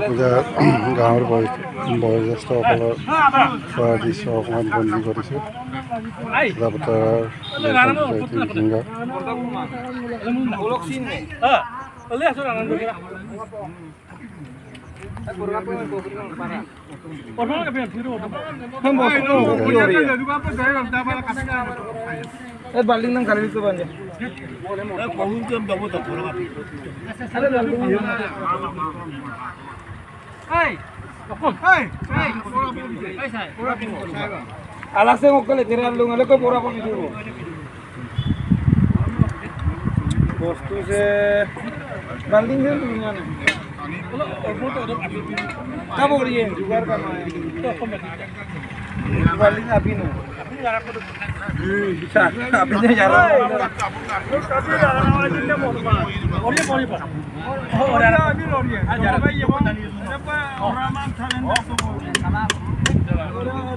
পূজা গাঁৱৰ বয়োজ্যেষ্ঠসকলৰ দৃশ্য অকণমান বন্দী কৰিছোঁ বাল্ডিং নাম খালি দিতে পারে আলাসে মকলে তেরা লুঙ্গালে কই পোড়া পড়ি দিব বস্তু সে বাল্ডিং से दुनिया ने कब हो रही है जुगाड़ करना है बाल्डिंग अभी ना अभी नहीं जा रहा है